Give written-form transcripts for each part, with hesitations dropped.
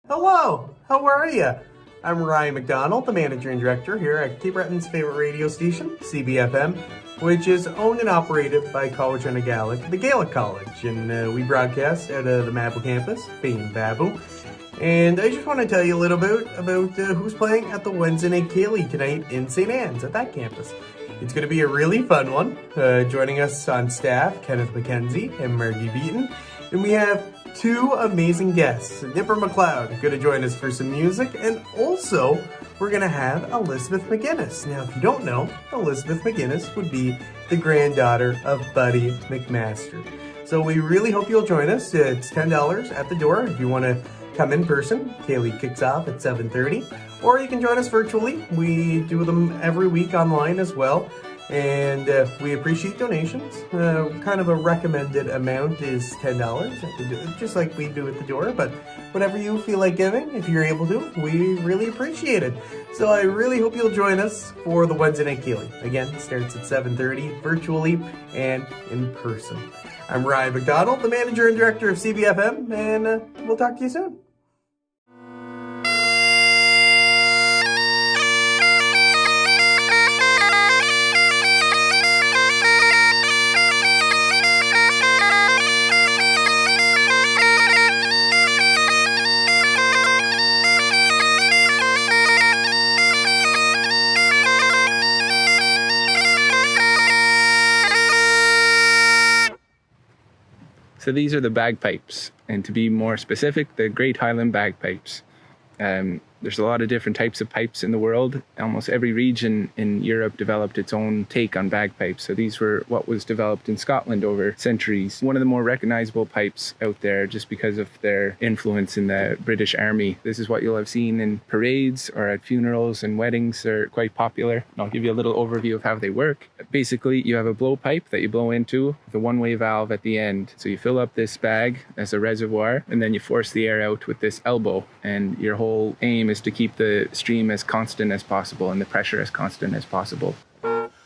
Hello, how are you? I'm Ryan McDonald, the manager and director here at Cape Breton's favorite radio station, CBFM, which is owned and operated by College Gaelic, the Gaelic College, and we broadcast out of the Mabu campus, being Babu. And I just want to tell you a little bit about who's playing at the Wednesday night Kaylee tonight in St. Anne's at that campus. It's going to be a really fun one. Joining us on staff, Kenneth McKenzie and Margie Beaton, and we have two amazing guests. MacLeod going to join us for some music, and also we're going to have Elizabeth McGinnis. Now, if you don't know, Elizabeth McGinnis would be the granddaughter of Buddy McMaster. So we really hope you'll join us. It's $10 at the door if you want to come in person. Kaylee kicks off at 7:30, or you can join us virtually. We do them every week online as well. And we appreciate donations. Kind of a recommended amount is $10, just like we do at the door, but whatever you feel like giving, if you're able to, we really appreciate it. So I really hope you'll join us for the Wednesday Night Kaylee. Again, it starts at 7:30, virtually and in person. I'm Ryan McDonald, the manager and director of CBFM, and we'll talk to you soon. So these are the bagpipes, and to be more specific, the Great Highland bagpipes. There's a lot of different types of pipes in the world. Almost every region in Europe developed its own take on bagpipes. So these were what was developed in Scotland over centuries. One of the more recognizable pipes out there just because of their influence in the British Army. This is what you'll have seen in parades or at funerals and weddings. They're quite popular. And I'll give you a little overview of how they work. Basically, you have a blowpipe that you blow into with a one-way valve at the end. So you fill up this bag as a reservoir, and then you force the air out with this elbow. And your whole aim is to keep the stream as constant as possible and the pressure as constant as possible. When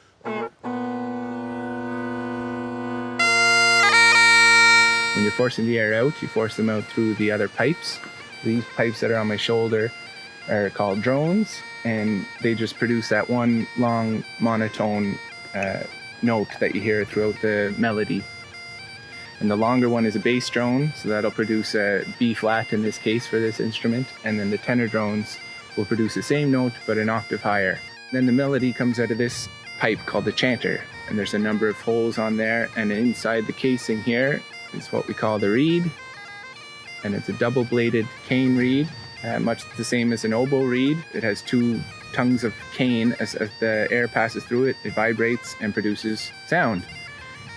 you're forcing the air out, you force them out through the other pipes. These pipes that are on my shoulder are called drones, and they just produce that one long monotone note that you hear throughout the melody. And the longer one is a bass drone, so that'll produce a B flat in this case for this instrument. And then the tenor drones will produce the same note, but an octave higher. Then the melody comes out of this pipe called the chanter. And there's a number of holes on there. And inside the casing here is what we call the reed. And it's a double-bladed cane reed, much the same as an oboe reed. It has two tongues of cane. As the air passes through it, it vibrates and produces sound.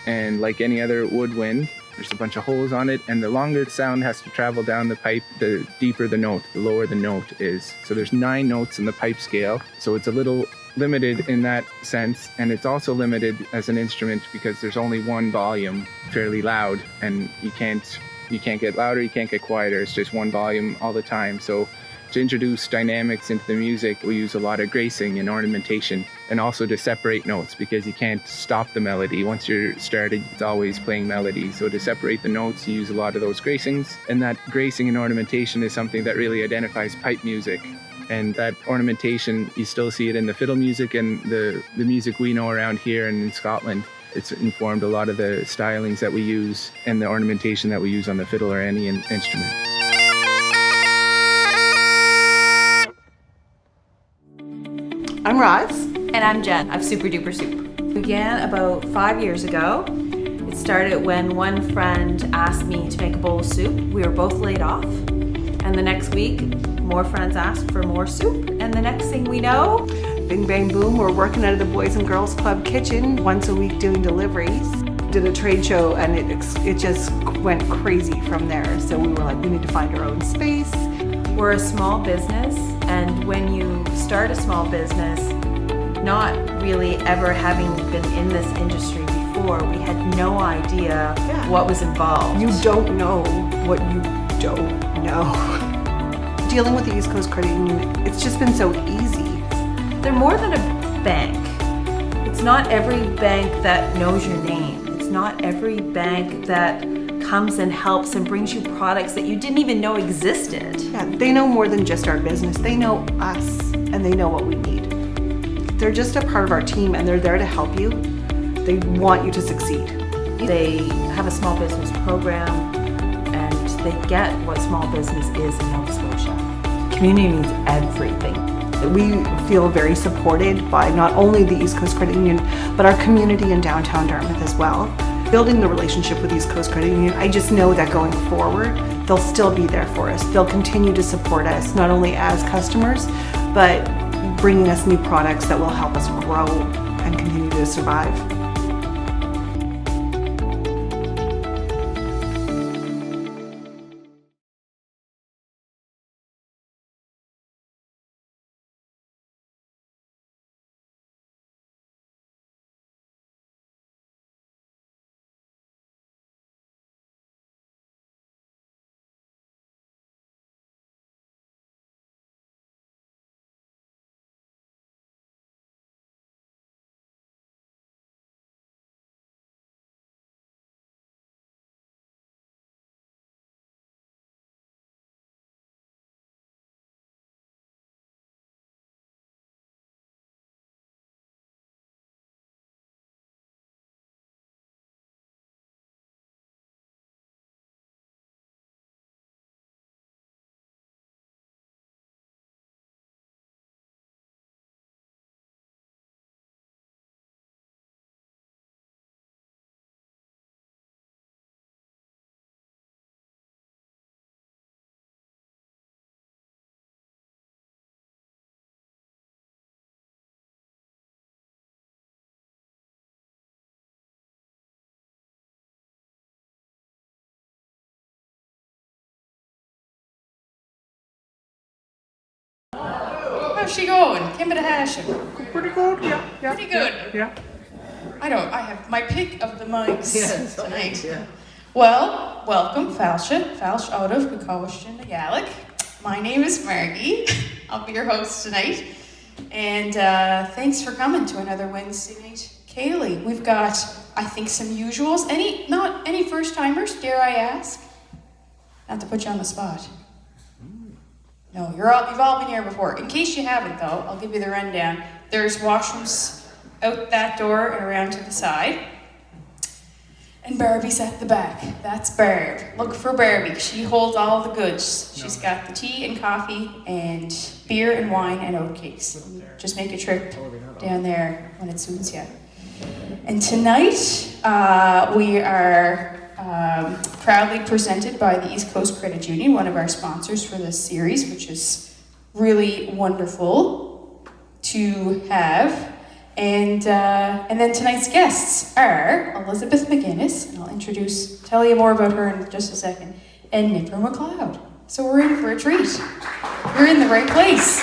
And like any other woodwind, there's a bunch of holes on it, and the longer the sound has to travel down the pipe, the deeper the note, the lower the note is. So there's 9 notes in the pipe scale, so it's a little limited in that sense, and it's also limited as an instrument because there's only one volume, fairly loud, and you can't get louder, you can't get quieter, it's just one volume all the time. So to introduce dynamics into the music, we use a lot of gracing and ornamentation, and also to separate notes because you can't stop the melody. Once you're started, it's always playing melody. So to separate the notes, you use a lot of those gracings, and that gracing and ornamentation is something that really identifies pipe music. And that ornamentation, you still see it in the fiddle music and the music we know around here and in Scotland. It's informed a lot of the stylings that we use and the ornamentation that we use on the fiddle or any instrument. I'm Roz. And I'm Jen of Super Duper Soup. Began about 5 years ago. It started when one friend asked me to make a bowl of soup. We were both laid off. And the next week, more friends asked for more soup. And the next thing we know, bing bang boom, we're working out of the Boys and Girls Club kitchen once a week doing deliveries. Did a trade show and it just went crazy from there. So we were like, we need to find our own space. We're a small business, and when you start a small business, not really ever having been in this industry before, we had no idea what was involved. You don't know what you don't know. Dealing with the East Coast credit union, it's just been so easy. They're more than a bank. It's not every bank that knows your name. It's not every bank that comes and helps and brings you products that you didn't even know existed. Yeah, they know more than just our business. They know us and they know what we need. They're just a part of our team and they're there to help you. They want you to succeed. They have a small business program and they get what small business is in Nova Scotia. Community means everything. We feel very supported by not only the East Coast Credit Union, but our community in downtown Dartmouth as well. Building the relationship with East Coast Credit Union, I just know that going forward, they'll still be there for us. They'll continue to support us, not only as customers, but bringing us new products that will help us grow and continue to survive. How's she going? Kimba to Hashem. Pretty good, yeah. Pretty good. Yeah. I have my pick of the mics tonight. Yeah. Well, welcome, Falsha out of Kukawishton, Gaelic. My name is Margie. I'll be your host tonight. And thanks for coming to another Wednesday night. Kaylee, we've got, I think, some usuals. Not any first-timers, dare I ask? Not to put you on the spot. No, you've all been here before. In case you haven't, though, I'll give you the rundown. There's washrooms out that door and around to the side. And Barbie's at the back. That's Barb. Look for Barbie. She holds all the goods. She's got the tea and coffee and beer and wine and oatcakes. Just make a trip down there when it suits you. And tonight, we are proudly presented by the East Coast Credit Union, one of our sponsors for this series, which is really wonderful to have. And then tonight's guests are Elizabeth McGinnis, and I'll tell you more about her in just a second, and Nipper MacLeod. So we're in for a treat. You're in the right place.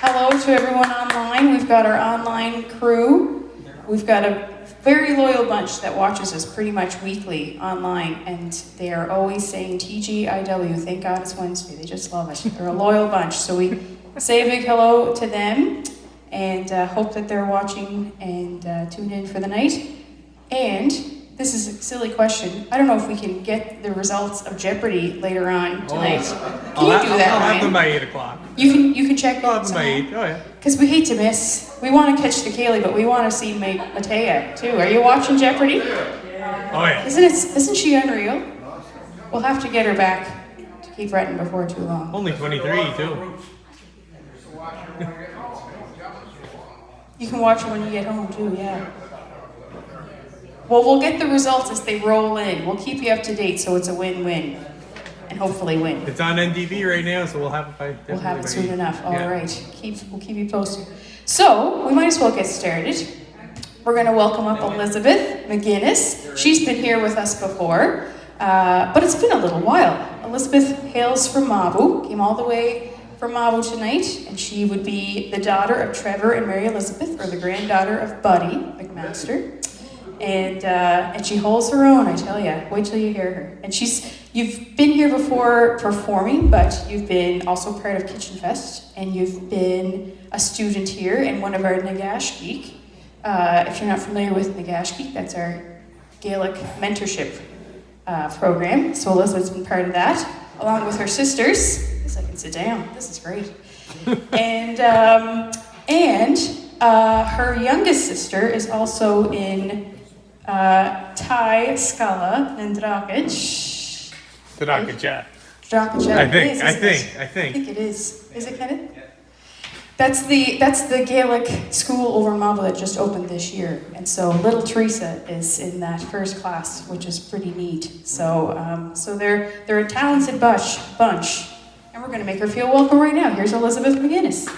Hello to everyone online. We've got our online crew. We've got a very loyal bunch that watches us pretty much weekly online, and they are always saying TGIW, thank God it's Wednesday. They just love it. They're a loyal bunch, so we say a big hello to them, and hope that they're watching and tuned in for the night. And this is a silly question. I don't know if we can get the results of Jeopardy later on tonight. Can you do that, I'll Ryan? have them by 8 o'clock. You can check I'll it have them by 8, oh yeah. because we hate to miss. We want to catch the Kaylee, but we want to see Matea too. Are you watching Jeopardy? Oh yeah. Isn't she unreal? We'll have to get her back to keep Retton before too long. Only 23 too. You can watch her when you get home too, yeah. Well, we'll get the results as they roll in. We'll keep you up to date so it's a win-win. And hopefully win. It's on NDV right now, so we'll have it by. We'll have it soon enough. All Yeah. right. We'll keep you posted. So we might as well get started. We're going to welcome up Elizabeth McGinnis. She's been here with us before, but it's been a little while. Elizabeth hails from Mabu, came all the way from Mabu tonight, and she would be the daughter of Trevor and Mary Elizabeth, or the granddaughter of Buddy McMaster. And she holds her own, I tell you. Wait till you hear her. And you've been here before performing, but you've been also part of Kitchen Fest, and you've been a student here in one of our Nagash Geek. If you're not familiar with Nagash Geek, that's our Gaelic mentorship program. So Elizabeth's been part of that, along with her sisters. I guess I can sit down. This is great. And her youngest sister is also in Thai, Skala, and Drakic. Drakacha. Drakic. I think it is. Is it Kenneth? That's the Gaelic school over Maba that just opened this year, and so little Teresa is in that first class, which is pretty neat. So they're a talented bunch, and we're going to make her feel welcome right now. Here's Elizabeth McGinnis.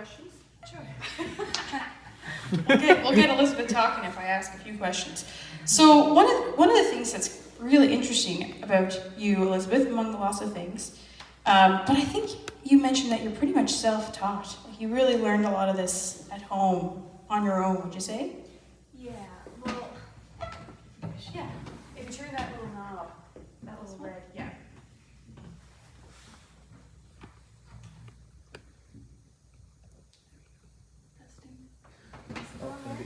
questions? Sure. We'll get Elizabeth talking if I ask a few questions. So one of the things that's really interesting about you, Elizabeth, among the lots of things, but I think you mentioned that you're pretty much self-taught. Like you really learned a lot of this at home on your own, would you say? Yeah, well, yeah. If you turn that little knob, that little red, yeah.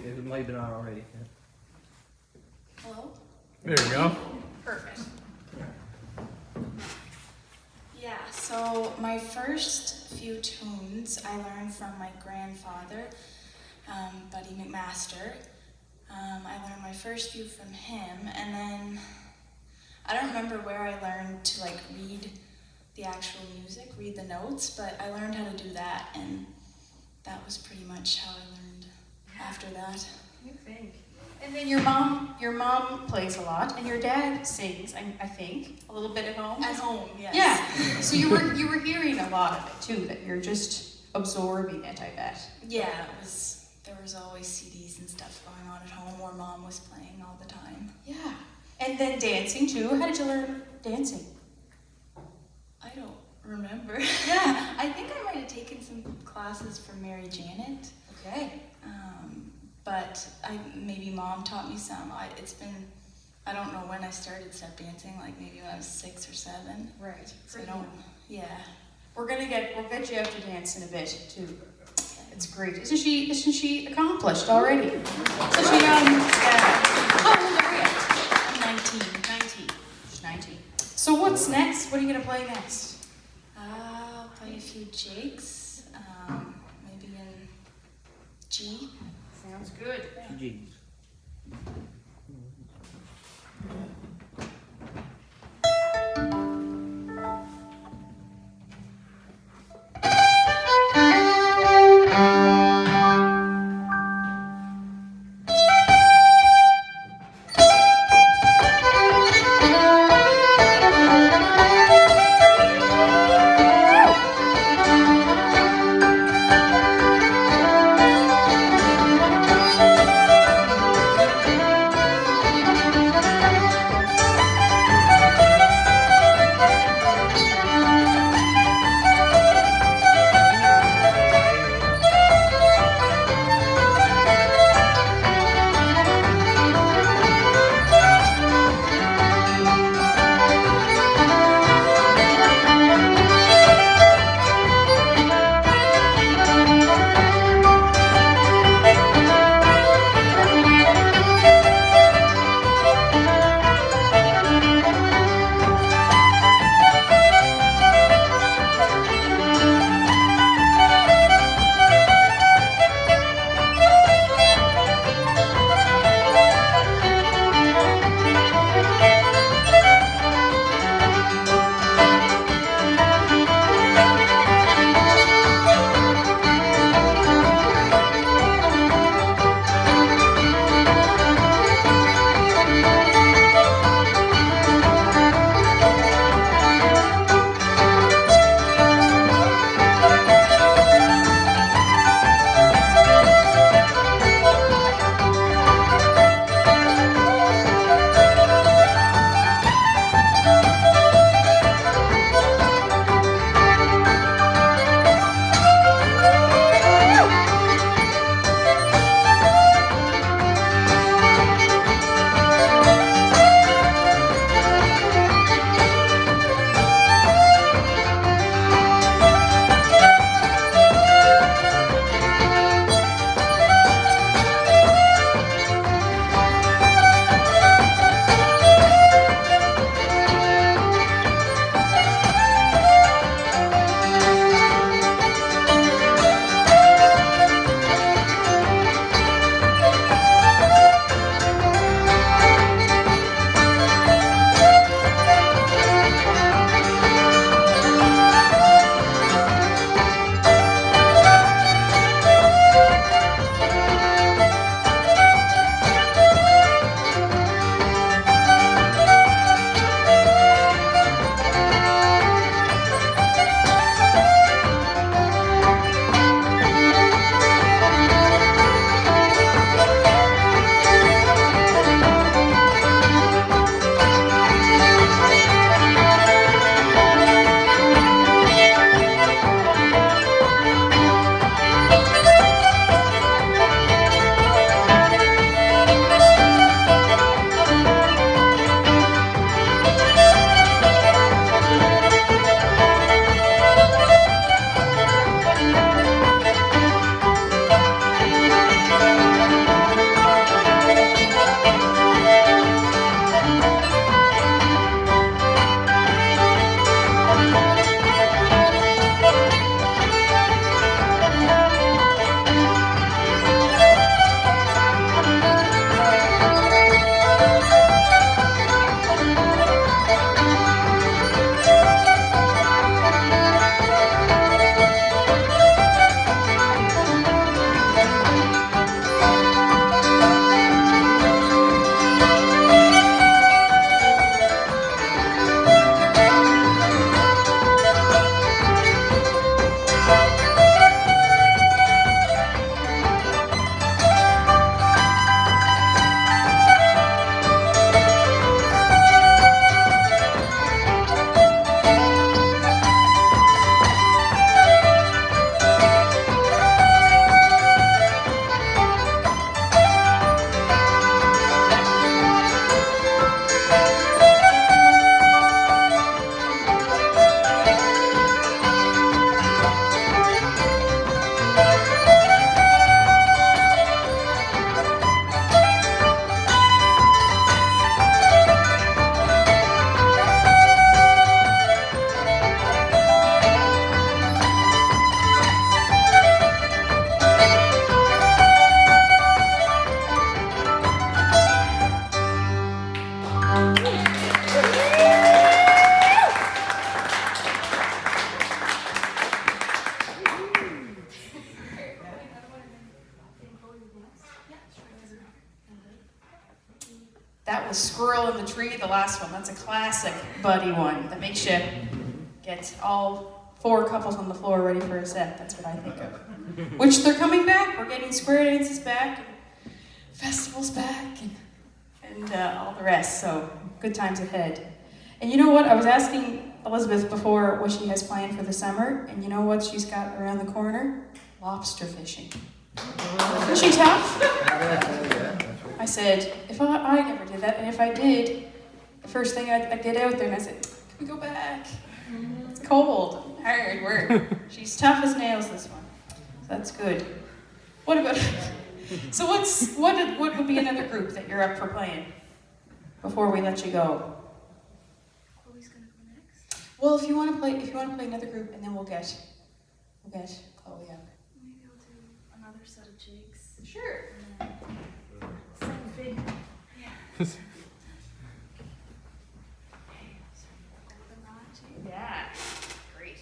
It might have been on already. Hello? There we go. Perfect. Yeah, so my first few tunes I learned from my grandfather, Buddy McMaster. I learned my first few from him, and then I don't remember where I learned to like read the actual music, read the notes, but I learned how to do that, and that was pretty much how I learned after that. You think? And then your mom plays a lot, and your dad sings, I think, a little bit at home. At home, yes. Yeah. So you were hearing a lot of it too, that you're just absorbing it, I bet. Yeah, there was always CDs and stuff going on at home, or mom was playing all the time. Yeah. And then dancing too. How did you learn dancing? I don't remember. Yeah. I think I might have taken some classes from Mary Janet. Okay. But maybe mom taught me some. I don't know when I started step dancing, like maybe when I was 6 or 7. Right. So I don't, yeah. We'll get you out to dance in a bit too. It's great. Isn't she accomplished already? So she yeah. How old are you? I'm 19. 19. She's 19. So what's next? What are you gonna play next? I'll play a few jigs, maybe in G. Sounds good. Jeez. squirrel in the tree, the last one. That's a classic buddy one that makes you get all 4 couples on the floor ready for a set. That's what I think of. Which they're coming back. We're getting square dances back, and festivals back, and all the rest. So good times ahead. And you know what? I was asking Elizabeth before what she has planned for the summer, and you know what she's got around the corner? Lobster fishing. Isn't she tough? I said, if I never did that, and if I did, the first thing I'd get out there and I said, can we go back? It's cold, hard work. She's tough as nails, this one. So that's good. What about, so what would be another group that you're up for playing before we let you go? Chloe's gonna go next. Well, if you want to play another group, and then we'll get Chloe up. Maybe I'll do another set of jigs. Sure. And then some big. Yeah. Yeah. Great.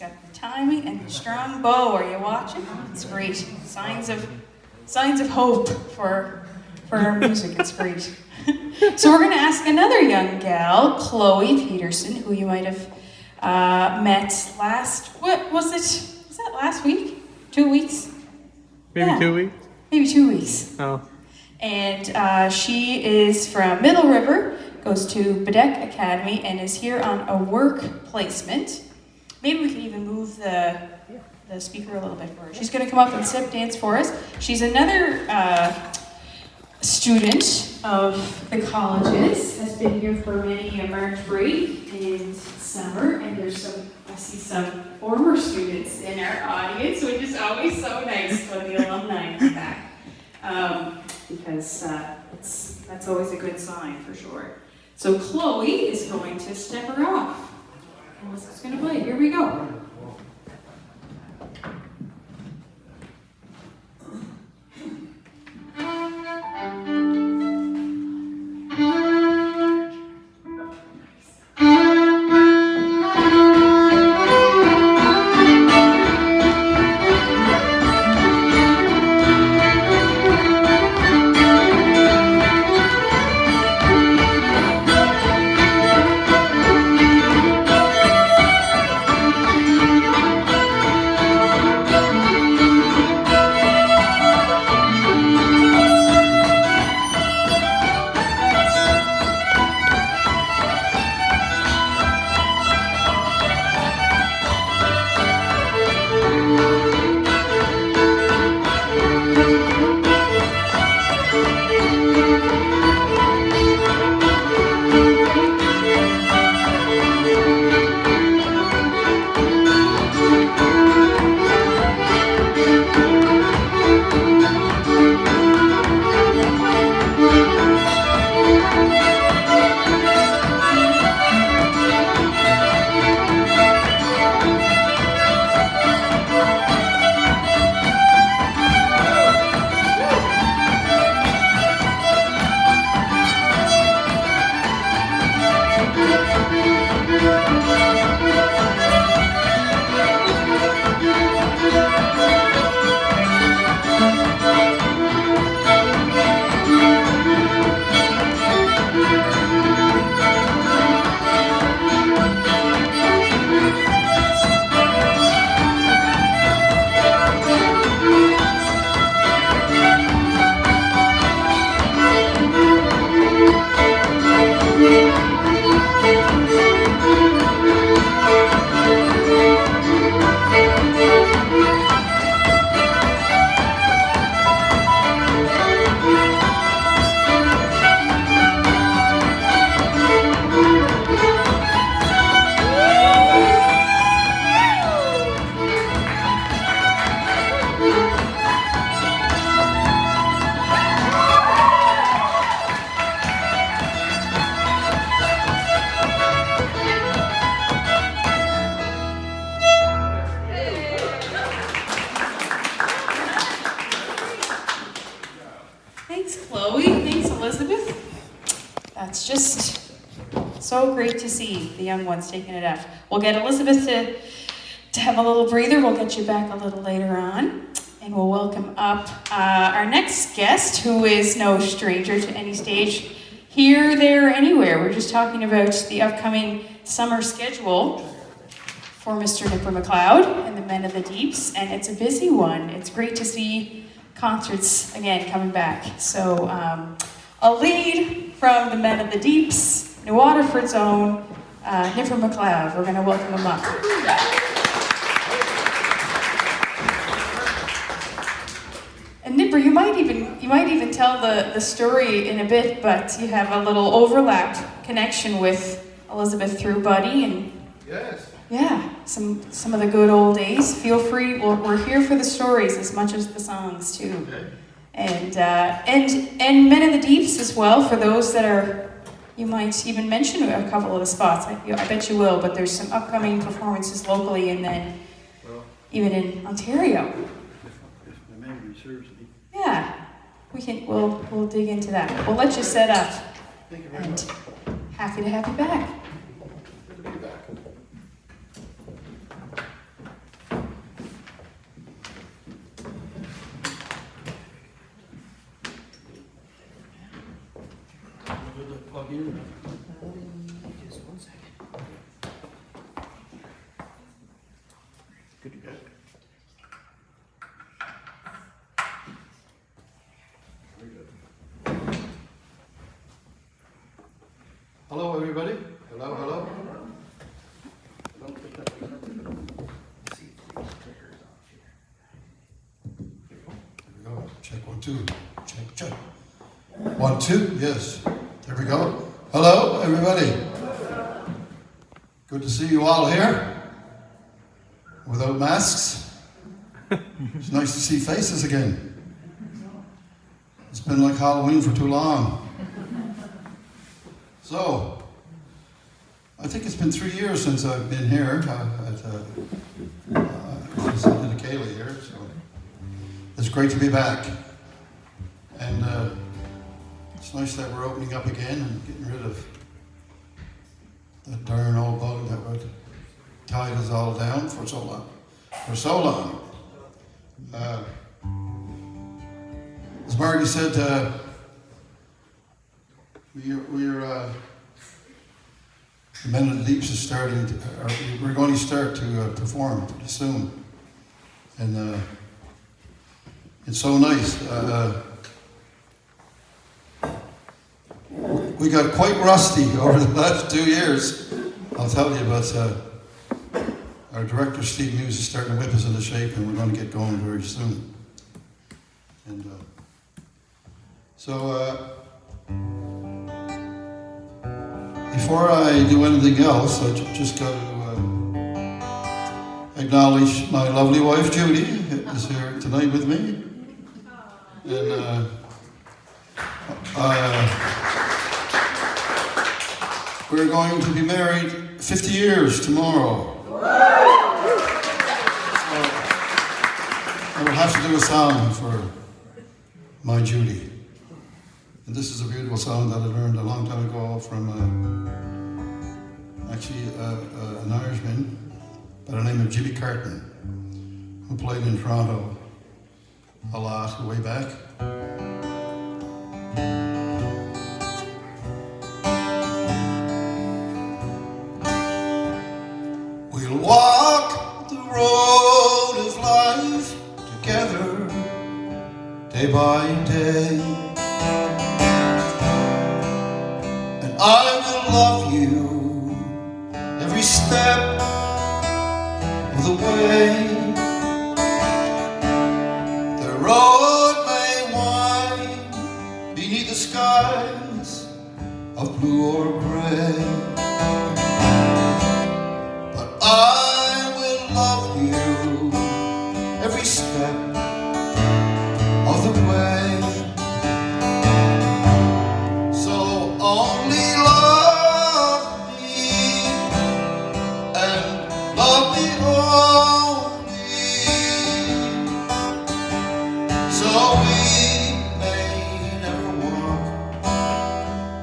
got the timing and the strong bow. Are you watching? It's great. Signs of hope for our music. It's great. So we're going to ask another young gal, Chloe Peterson, who you might have met what was it? Was that last week? 2 weeks? Maybe Yeah. 2 weeks? Maybe 2 weeks. Oh. And she is from Middle River, goes to Bedeck Academy, and is here on a work placement. Maybe we can even move the speaker a little bit for her. She's going to come up and step dance for us. She's another student of the colleges, has been here for many a March break and summer, and I see some former students in our audience, which is always so nice when the alumni come back, because that's always a good sign for sure. So Chloe is going to step her off. And this is going to play. Here we go. It's just so great to see the young ones taking it out. We'll get Elizabeth to have a little breather. We'll get you back a little later on. And we'll welcome up our next guest, who is no stranger to any stage, here, there, or anywhere. We're just talking about the upcoming summer schedule for Mr. Nipper MacLeod and the Men of the Deeps, and it's a busy one. It's great to see concerts again coming back. So a lead from the Men of the Deeps, New Waterford's own Nipper MacLeod. We're going to welcome him up. And Nipper, you might even tell the story in a bit, but you have a little overlap connection with Elizabeth through Buddy, and yes. Yeah, some of the good old days. Feel free. We're here for the stories as much as the songs too. Okay. And Men of the Deeps as well, for those that are. You might even mention a couple of the spots. I bet you will. But there's some upcoming performances locally, and then even in Ontario. If my memory serves me. Yeah, we'll dig into that. We'll let you set up. Thank you very And much. happy to have you back. Good to be back. here. Just 1 second. Good to go. Hello, everybody. Hello, hello. See if the clicker's off here. There we go. Check 1, 2. Check. 1, 2. Yes. There we go. Hello, everybody. Good to see you all here. Without masks. It's nice to see faces again. It's been like Halloween for too long. So, I think it's been 3 years since I've been here presented to Kaylee here, so it's great to be back. And it's nice that we're opening up again and getting rid of that darn old bug that would tied us all down for so long. As Margie said, the Men of the Deeps is starting to, we're going to start to perform pretty soon. And it's so nice. We got quite rusty over the last 2 years, I'll tell you, but our director, Steve Muse, is starting to whip us into shape, and we're going to get going very soon. And before I do anything else, I just got to acknowledge my lovely wife, Judy, who is here tonight with me. And we're going to be married 50 years tomorrow. So I will have to do a song for my Judy. And this is a beautiful song that I learned a long time ago from an Irishman by the name of Jimmy Carton, who played in Toronto a lot way back. We'll walk the road of life together, day by day. And I will love you every step of the way. The road may wind beneath the skies of blue or gray, but I will love you every step of the way. So only love me and love me only, so we may never walk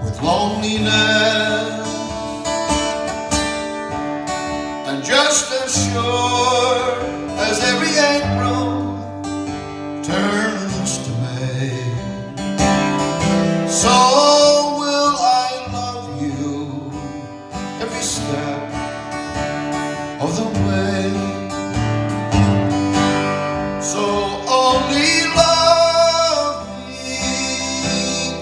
with loneliness. And just as sure as every April turns to May, so will I love you every step of the way. So only love me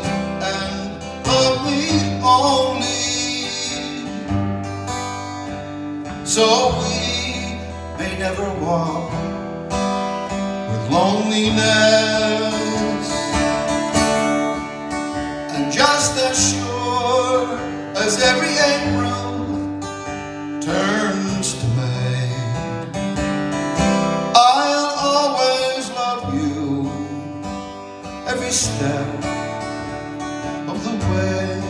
and love me only, so we may never walk with loneliness. And just as sure as every April turns to May, I'll always love you every step of the way.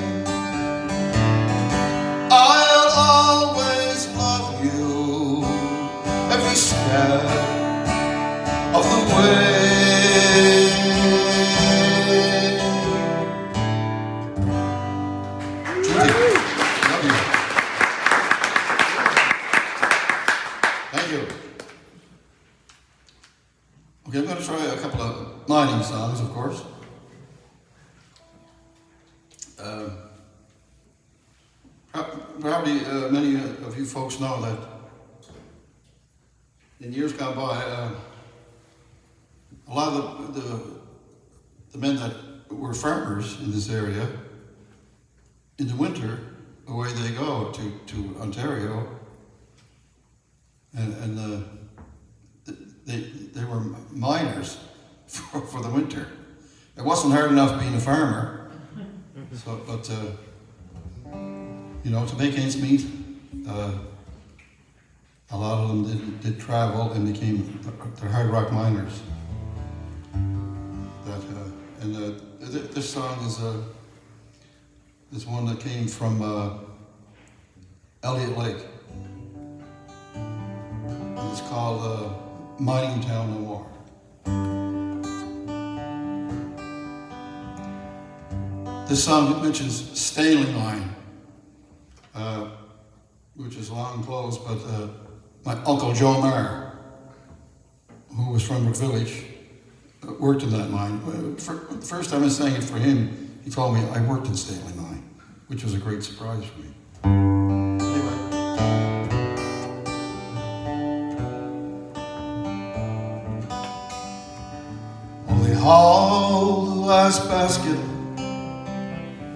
I'll always love you every step of the way. Judy, love you. Thank you. Okay, I'm going to try a couple of mining songs, of course. Probably many of you folks know that in years gone by, a lot of the men that were farmers in this area, in the winter, away they go to Ontario, and they were miners for the winter. It wasn't hard enough being a farmer, so, but you know, to make ends meet, a lot of them did travel and became they're hard rock miners. This song is one that came from Elliott Lake. And it's called Mining Town No More. This song mentions Staling Line, which is long closed, but my Uncle Joe Maher, who was from Brook Village, worked in that mine. The first time I sang it for him, he told me I worked in Staling Line, which was a great surprise for me. Anyway. Oh, they hauled the last basket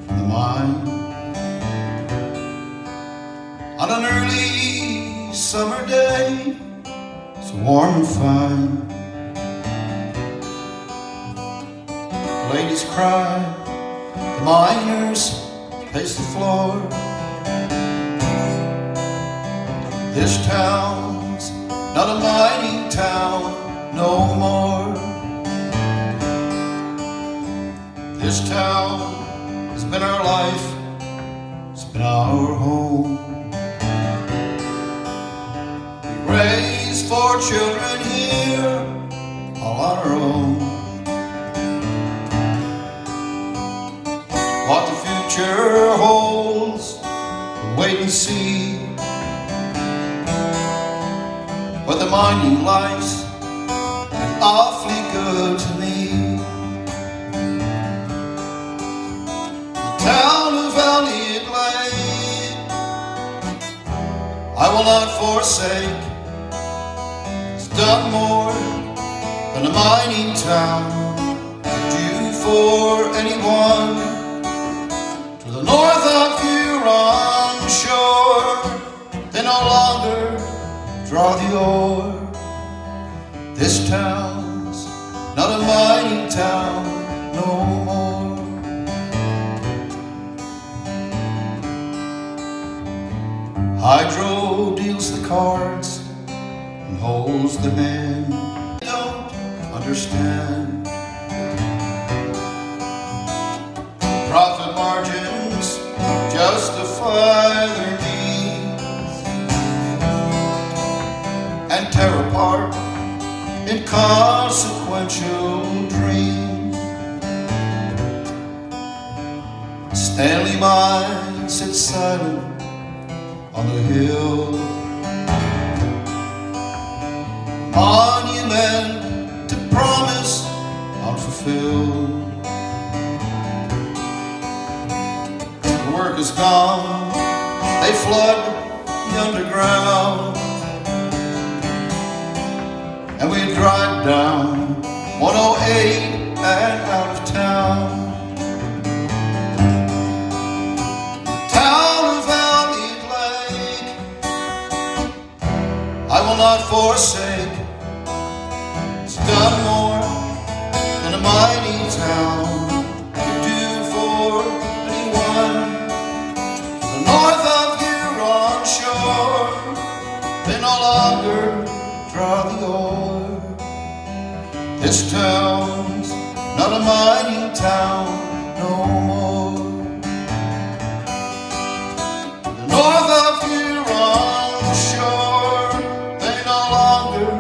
from the mine on an early summer day, so warm and fine. The ladies cry, the miners pace the floor. This town's not a mining town no more. This town has been our life, it's been our home. We raised 4 children here, all on our own. What the future holds, we'll wait and see. But the mining life's been awfully good to me. The town of Elliott Lake I will not forsake. It's done more than a mining town could do for anyone. To the north of Huron shore, they no longer draw the ore. This town's not a mining town no more. Hydro deals the cards and holds the hand. They don't understand. Profit margins justify their needs and tear apart inconsequential dreams. Stanley Mine sits silent on the hill, monument to promise unfulfilled. The work is gone, they flood the underground, and we drive down 108 and out of town. The town of Elliott Lake I will not forsake. It's done more than a mining town could do for anyone. The north of Huron shore, they no longer draw the ore. This town's not a mining town no more. The north of Huron shore, they no longer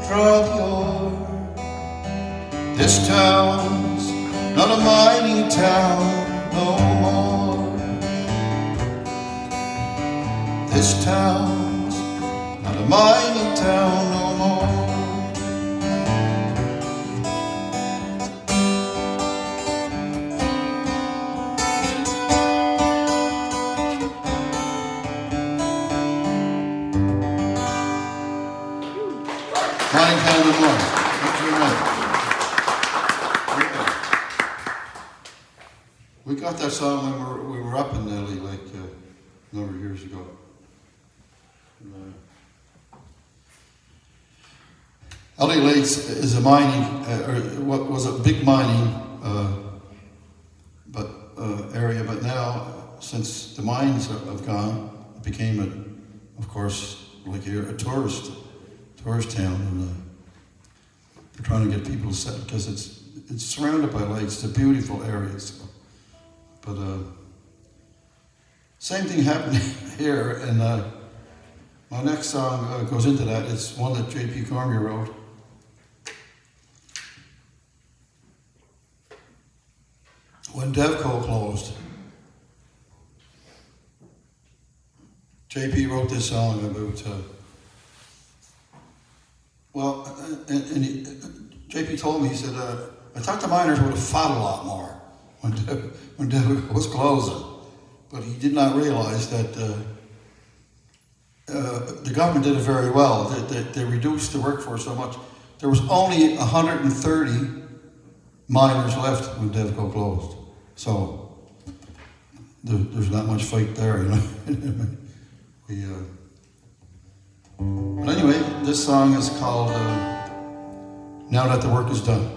draw the ore. This town's not a mining town no more. This town's not a mining town no more. Morning, Canada morning. Thanks very much. We got that song when we were up in Ceilidh like a number of years ago. Ceilidh is a mining, or what was a big mining area, but now since the mines have gone, it became, of course, like here, a tourist town, and they're trying to get people set because it's surrounded by lakes. It's a beautiful area. So. But same thing happened here, and my next song goes into that. It's one that J.P. Cormier wrote. When Devco closed, J.P. wrote this song about, J.P. told me, he said, I thought the miners would have fought a lot more when Devco was closing, but he did not realize that the government did it very well. They reduced the workforce so much. There was only 130 miners left when Devco closed. So there's not much fight there, you know. But anyway, this song is called Now That the Work Is Done.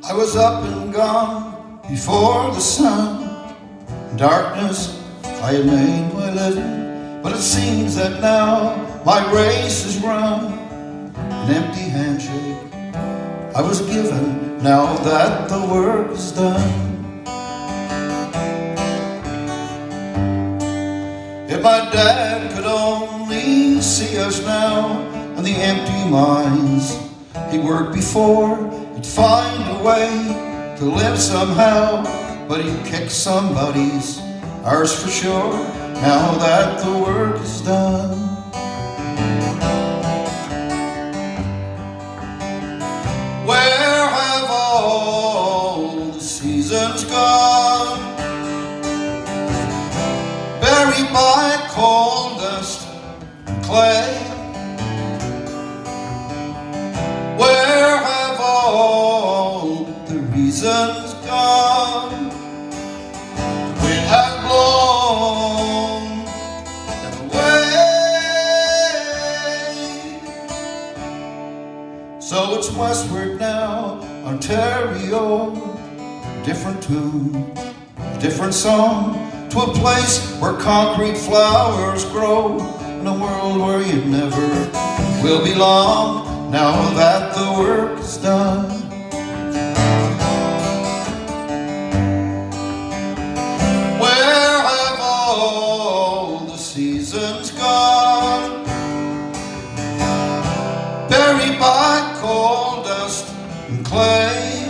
I was up and gone before the sun. In darkness, I had made my living, but it seems that now my race is run. An empty handshake I was given now that the work is done. If my dad could only see us now and the empty minds he worked before, he'd find a way to live somehow, but he'd kick somebody's arse for sure, now that the work is done. Where have all the seasons gone? Buried by coal dust and clay. Where have all the reasons gone? Wind has blown them away. So it's westward now, Ontario, a different tune, a different song, to a place where concrete flowers grow, in a world where you never will belong, now that the work is done. Where have all the seasons gone? Buried by coal dust and clay.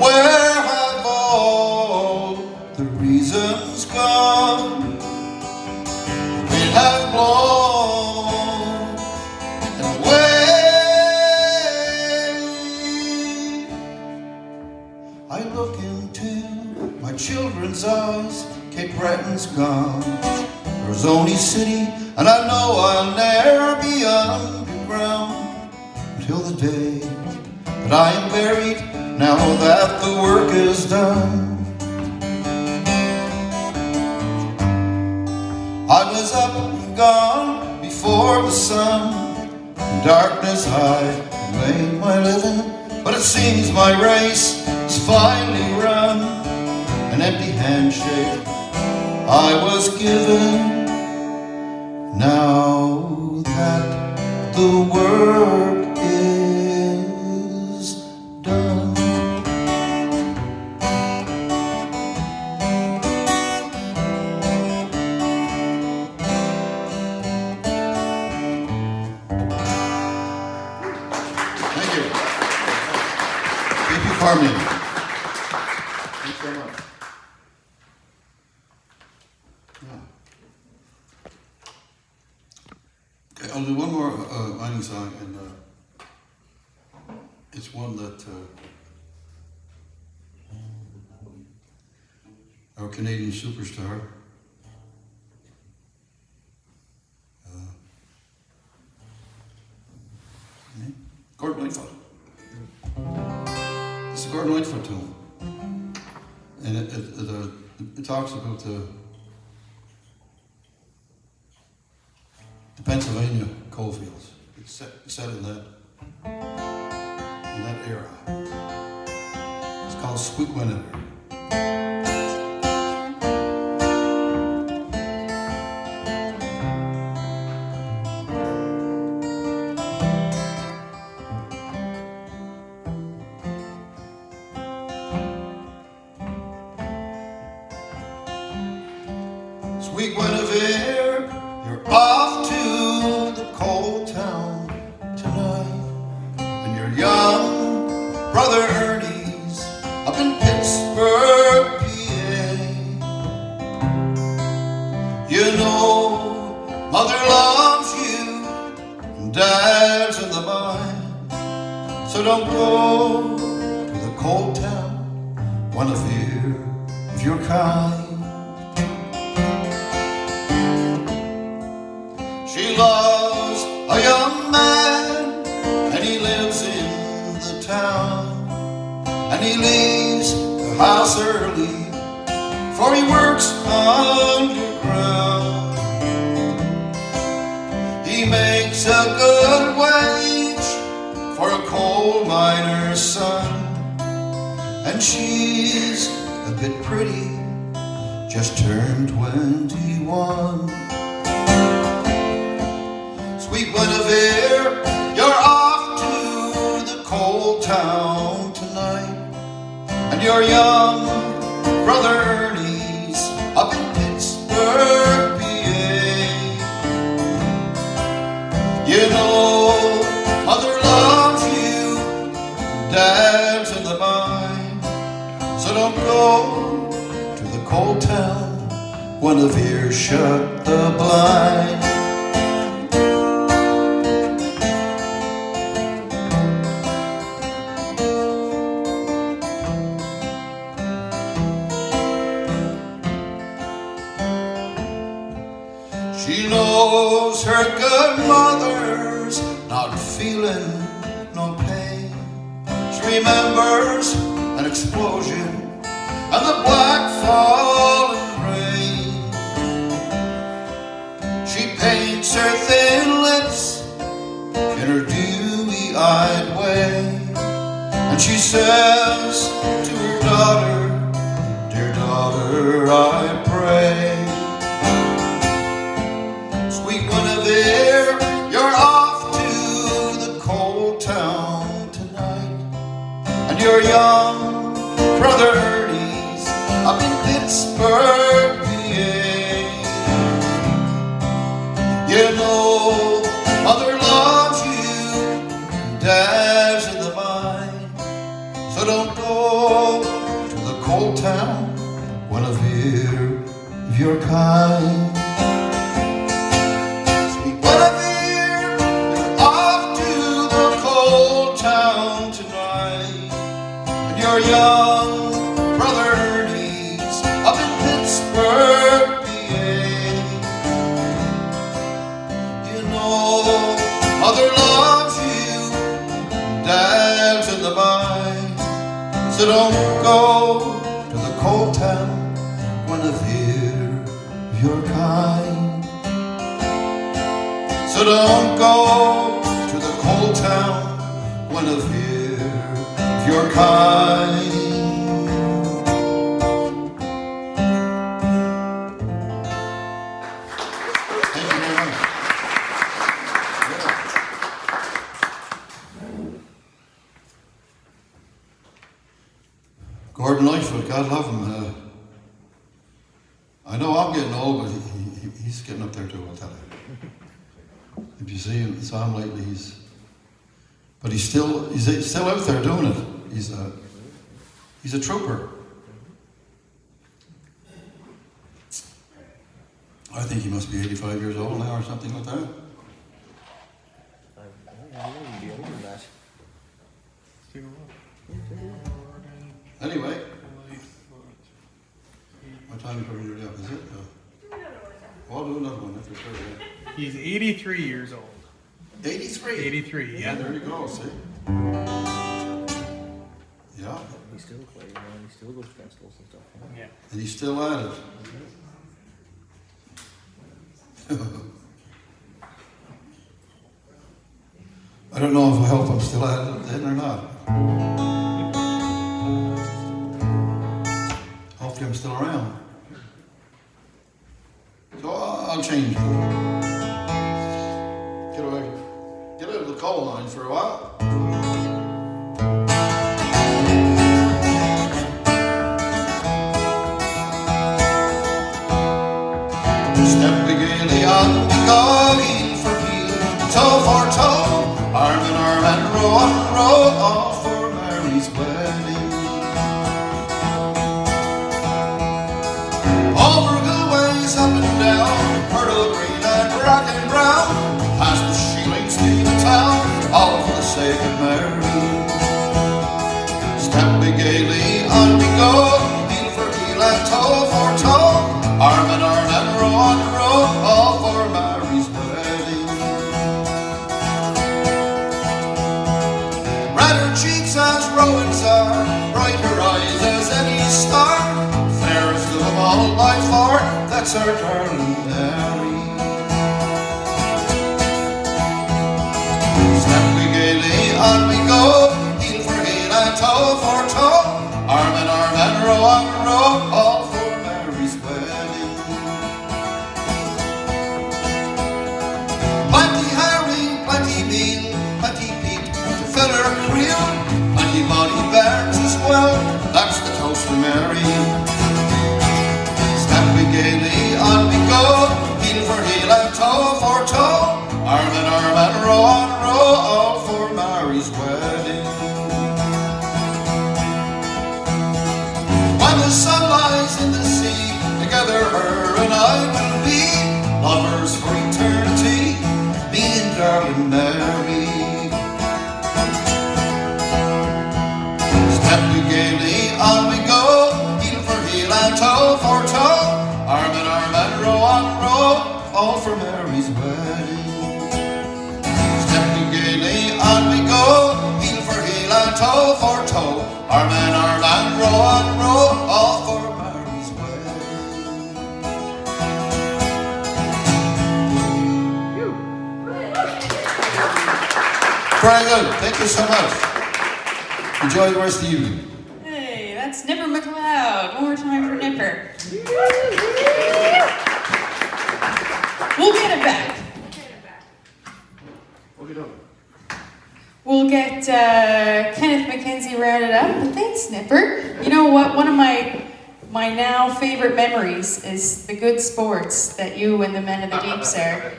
Where have all the reasons gone? It has blown them away. I look into my children's eyes, Cape Breton's gone. There's only city, and I know I'll ne'er be underground until the day that I am buried, now that the work is done. I was up and gone before the sun. In darkness I made my living, but it seems my race is finally run. An empty handshake I was given, now that the work is done. Thank you. Thank you, Carmen. Thanks so much. Okay, I'll do one more mining song, and it's one that our Canadian superstar, Gordon Lightfoot. It's a Gordon Lightfoot tune, and it talks about the Pennsylvania coalfields. It's set in that era. It's called Sweet Whenever. Sweet Guinevere, you're off to the coal town tonight, and your young brother Ernie's up in Pittsburgh, PA. You know mother loves you and dad's in the mine, so don't go to the coal town, Guinevere, if you're kind. She loves a young man, and he lives in the town, and he leaves the house early, for he works underground. He makes a good wage for a coal miner's son, and she's a bit pretty, just turned 21. Sweet Guinevere, you're off to the coal town tonight, and your young brother Ernie's up in Pittsburgh, PA. You know mother loves you, dad's in the mine, so don't go to the coal town, Guinevere, shut the blind. She knows her good mother's not feeling no pain. She remembers an explosion and the black falling rain. She paints her thin lips in her dewy-eyed way, and she says to her daughter, "Dear daughter, I pray." Guinevere, you're off to the coal town tonight, and your young brother Ernie's up in Pittsburgh, PA. You know mother loves you, and dad's in the mine, so don't go to the coal town, Guinevere, if you're kind. Your young brother Ernie's up in Pittsburgh, PA. You know mother loves you, dad's in the mine, so don't go to the coal town, Guinevere, if you're kind. So don't go to the coal town, Guinevere, if you're kind. Thank you very much. Gordon Lightfoot, God love him. I know I'm getting old, but he's getting up there too, I'll tell you. If you see him, saw him lately, he's still out there doing it. He's a trooper. I think he must be 85 years old now or something like that. I wouldn't be older than that. Anyway, what time are you putting it up? Is it? I'll do another one, that's for sure. Yeah. He's 83 years old. 83? 83, Yeah, yeah. there you go, see? Yeah, He still plays, he still goes to festivals and stuff. Yeah. and he's still at it. I don't know if I hope I'm still at it then or not. Hopefully I'm still around. So I'll change. Get out of the coal line for a while. Step gaily on the go, heel for heel, toe for toe, arm in arm and row, all for Mary's wedding. Over good ways, up and down, Myrtle Green and Rock and Brown, past the shillings to the town, all for the sake of Mary. Step gaily on we go, heel for heel and toe for toe, arm in arm and row, all for Mary's wedding. Red her cheeks as rowans are, bright her eyes as any star, fairest of them all by far, that's our darling Mary. Step we gaily, on we go, heel for heel and toe for toe, arm in arm and row, all for Mary's wedding. Plenty herring, plenty meal, plenty peat to fill her creel, plenty bonny bairns as well, that's the toast for Mary. Step we gaily, on we go, heel for heel and toe for toe, arm in arm and row, all for Mary's wedding. When the sun lies in the sea, together her and I will be lovers for eternity, me and darling Mary. Step we gaily, on we go, heel for heel and toe for toe, arm in arm and row, all for Mary's wedding. Step we gaily, on we go, heel for heel and toe for toe, arm in arm and row, all for Mary's wedding. Very good, thank you so much. Enjoy the rest of the evening. Hey, that's Nipper MacLeod. One more time for Nipper. We'll get it back. We'll get Kenneth McKenzie rounded up, but thanks, Nipper. You know what? One of my now favorite memories is the good sports that you and the Men of the Deeps are.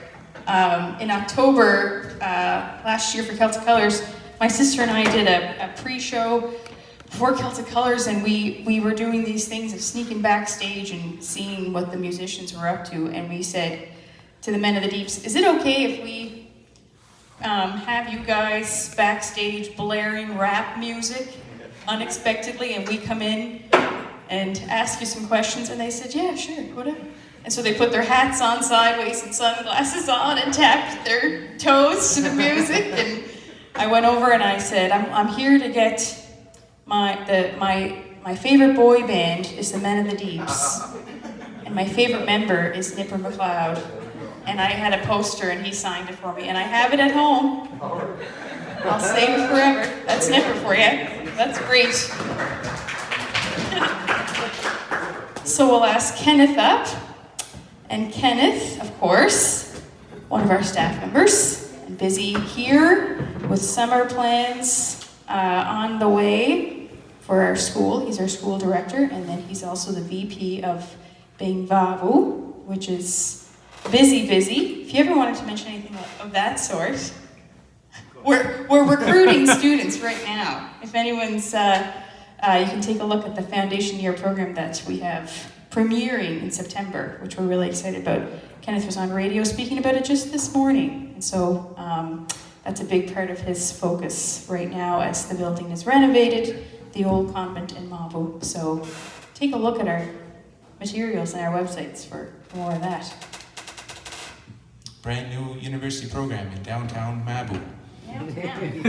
In October last year for Celtic Colours, my sister and I did a pre-show for Celtic Colours, and we were doing these things of sneaking backstage and seeing what the musicians were up to, and we said to the Men of the Deeps, is it okay if we have you guys backstage blaring rap music unexpectedly, and we come in and ask you some questions? And they said, yeah, sure, whatever. And so they put their hats on sideways and sunglasses on and tapped their toes to the music. And I went over and I said, I'm here to get my favorite boy band is the Men of the Deeps, and my favorite member is Nipper MacLeod. And I had a poster and he signed it for me, and I have it at home. I'll save it forever. That's Nipper for you. That's great. So we'll ask Kenneth up. And Kenneth, of course, one of our staff members, and busy here with summer plans on the way for our school. He's our school director, and then he's also the VP of Bing Vavu, which is busy. If you ever wanted to mention anything of that sort, we're recruiting students right now. If anyone's, you can take a look at the foundation year program that we have premiering in September, which we're really excited about. Kenneth was on radio speaking about it just this morning, and so that's a big part of his focus right now as the building is renovated, the old convent in Mabu. So take a look at our materials and our websites for more of that. Brand new university program in downtown Mabu. Yeah. We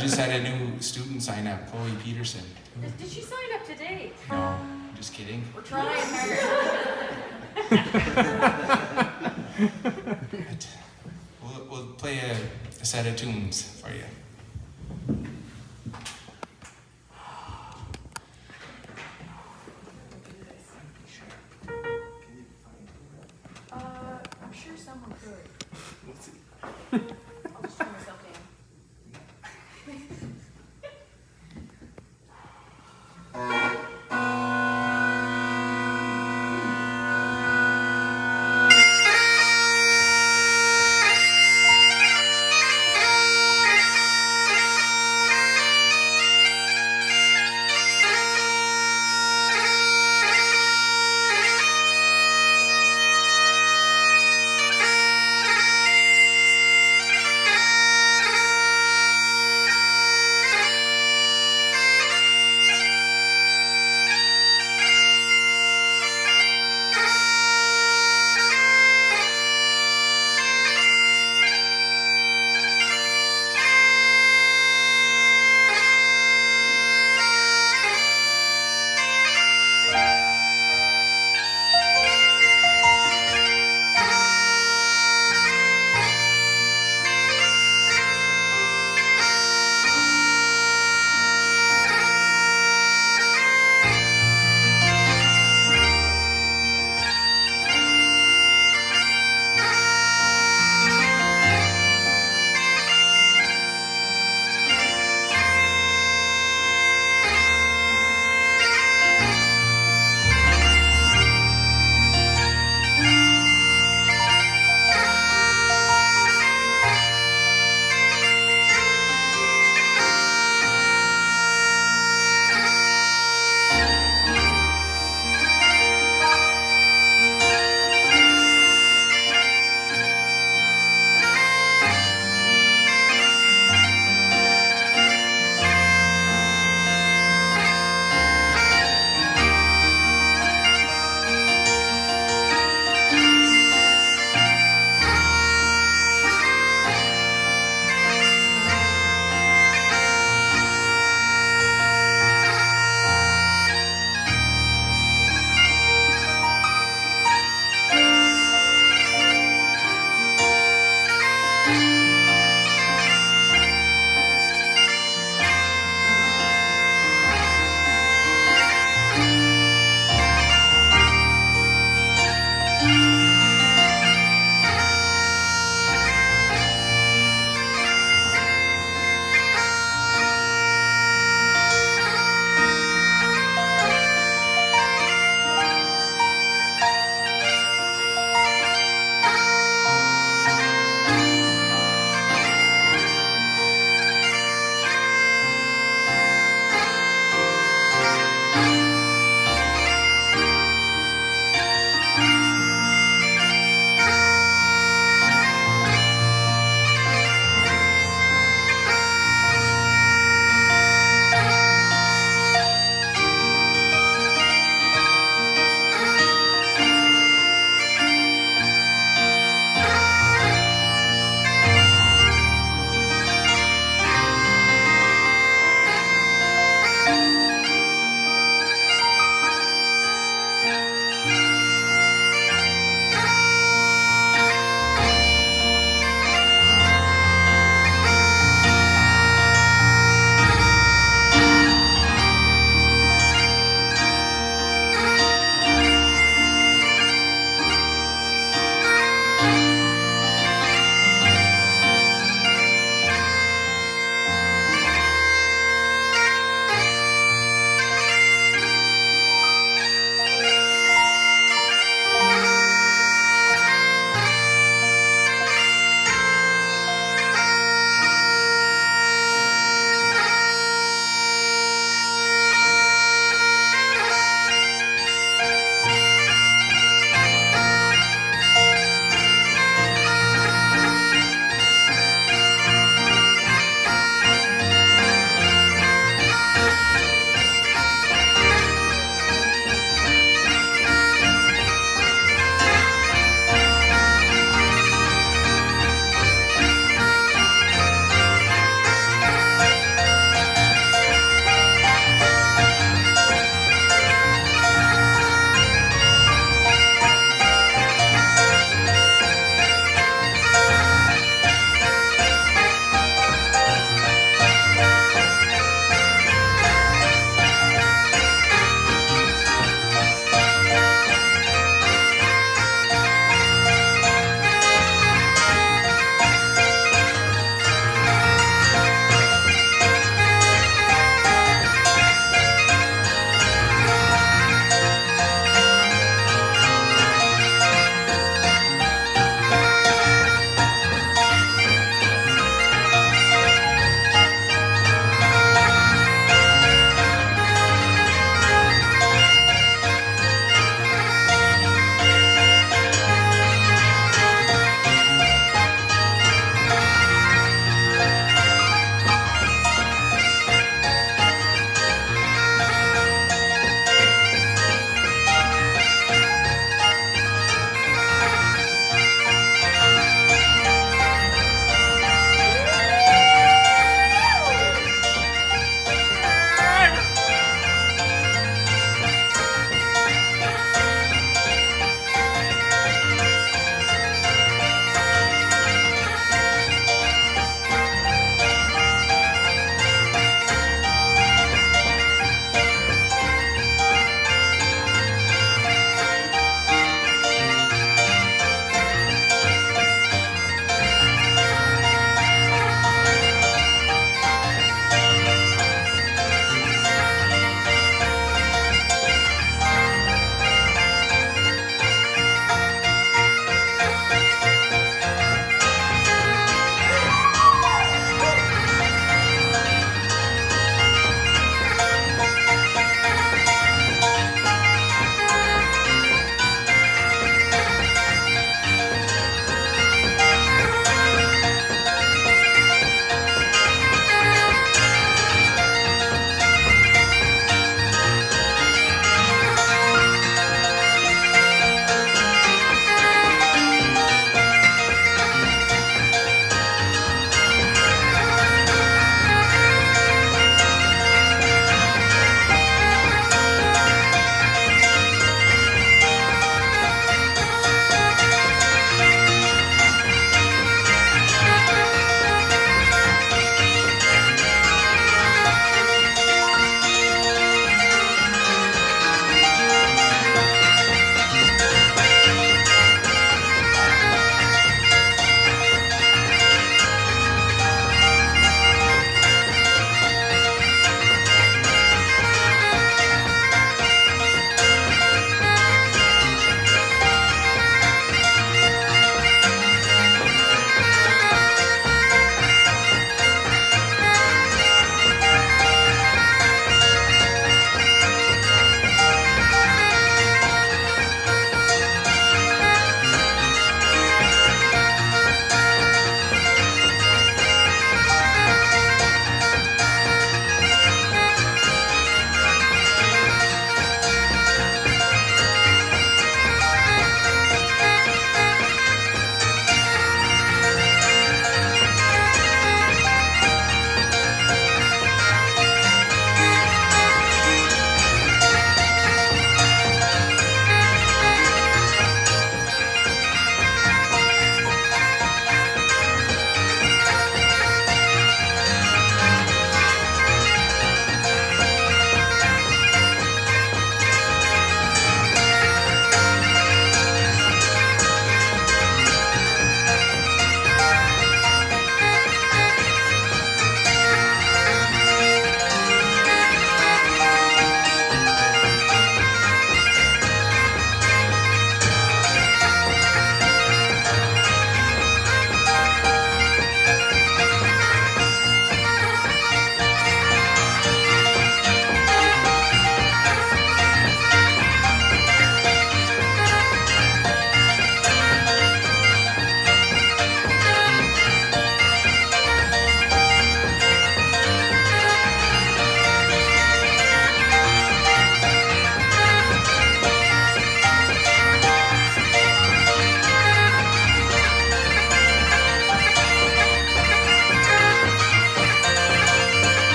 just had a new student sign up, Chloe Peterson. Did she sign up today? No, just kidding. We're trying hard. But we'll play a set of tunes for you. I'm sure someone could. I'll just turn myself down.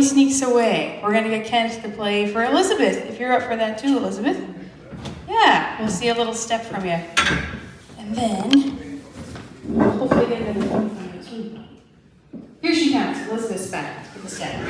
sneaks away. We're going to get Kenneth to play for Elizabeth. If you're up for that too, Elizabeth. Yeah, we'll see a little step from you. And then, hopefully get another phone from you too. Here she comes, Elizabeth's back with the step.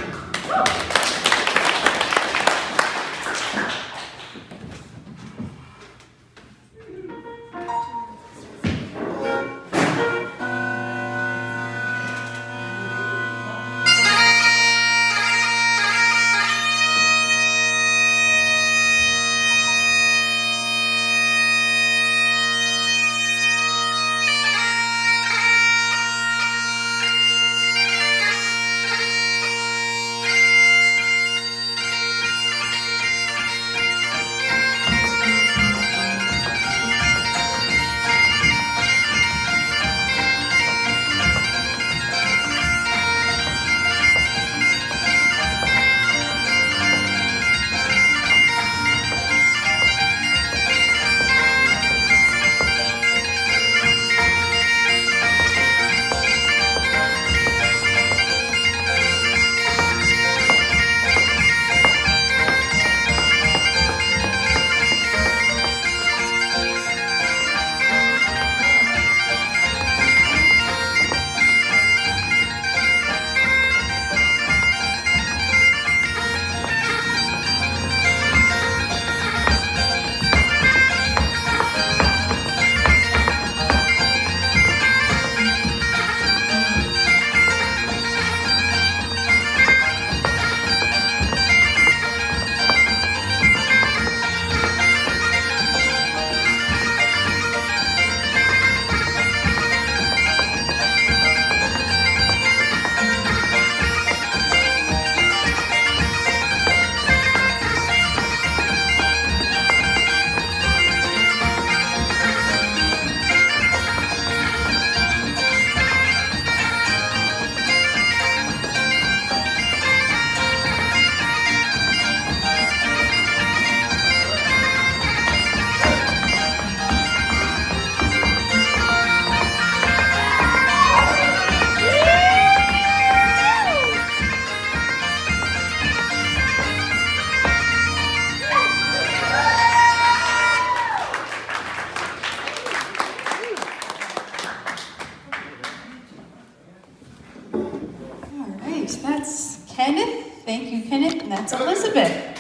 That's Kenneth. Thank you, Kenneth. And that's Elizabeth.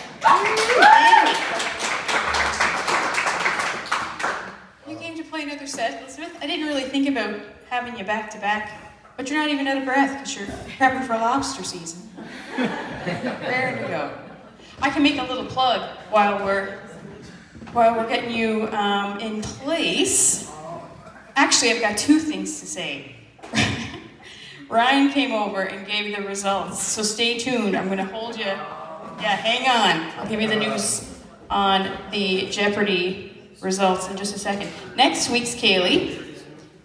You came to play another set, Elizabeth. I didn't really think about having you back to back, but you're not even out of breath because you're prepping for lobster season. Raring to go. I can make a little plug while we're getting you in place. Actually, I've got two things to say. Ryan came over and gave the results, so stay tuned. I'm going to hold you. Yeah, hang on. I'll give you the news on the Jeopardy results in just a second. Next week's Kaylee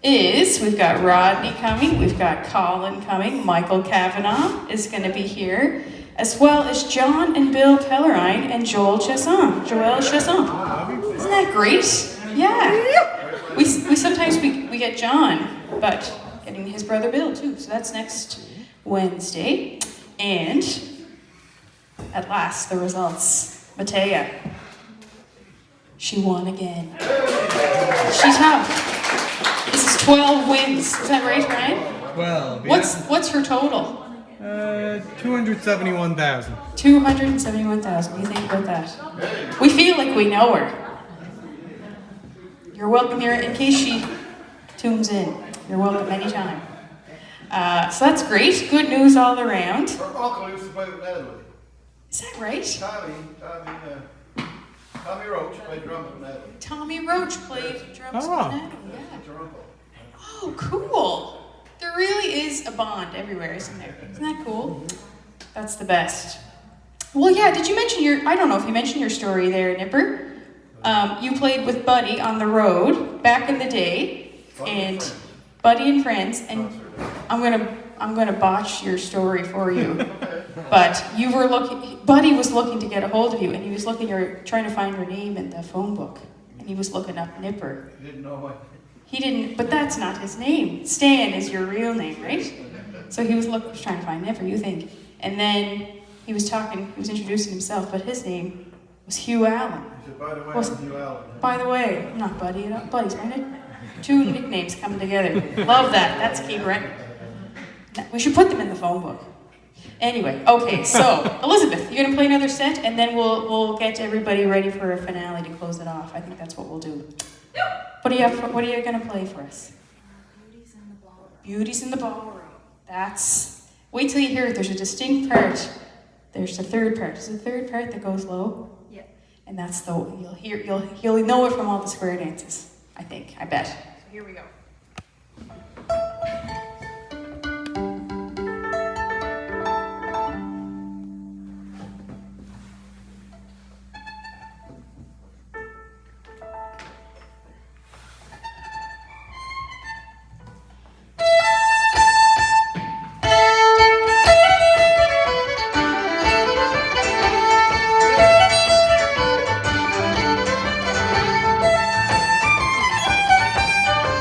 is, we've got Rodney coming, we've got Colin coming, Michael Kavanaugh is going to be here, as well as John and Bill Pellerine and Joel Chasson. Isn't that great? Yeah. We sometimes we get John, but getting his brother Bill too. So that's next Wednesday. And at last, the results. Matea. She won again. She's tough. This is 12 wins. Is that right, Ryan? Well, yeah. What's her total? 271,000. 271,000. What do you think about that? We feel like we know her. You're welcome here in case she tunes in. You're welcome anytime. So that's great. Good news all around. Her uncle used to play with Natalie. Is that right? Tommy Roach played drums with Natalie. Tommy Roach played drums with Natalie. Yeah. That's her uncle. Oh, cool. There really is a bond everywhere, isn't there? Isn't that cool? That's the best. Well, yeah, did you mention I don't know if you mentioned your story there, Nipper. You played with Buddy on the road back in the day, and Buddy and Friends, and I'm gonna botch your story for you. But you were Buddy was looking to get a hold of you, and he was trying to find your name in the phone book, and he was looking up Nipper. He didn't know what. He didn't, but that's not his name. Stan is your real name, right? So he was trying to find Nipper, you think. And then he was introducing himself, but his name was Hugh Allen. He said, by the way, Was- I'm Hugh Allen. By the way, I'm not Buddy, Buddy's minded. Two nicknames coming together. Love that. That's key, right? We should put them in the phone book. Anyway, okay, so Elizabeth, you're gonna play another set, and then we'll get everybody ready for a finale to close it off. I think that's what we'll do. What are you gonna play for us? Beauties in the Ballroom. Beauties in the Ballroom. That's. Wait till you hear it. There's a distinct part. There's a third part. There's a third part that goes low. Yeah. And that's the you'll know it from all the square dances. I think. I bet. So here we go.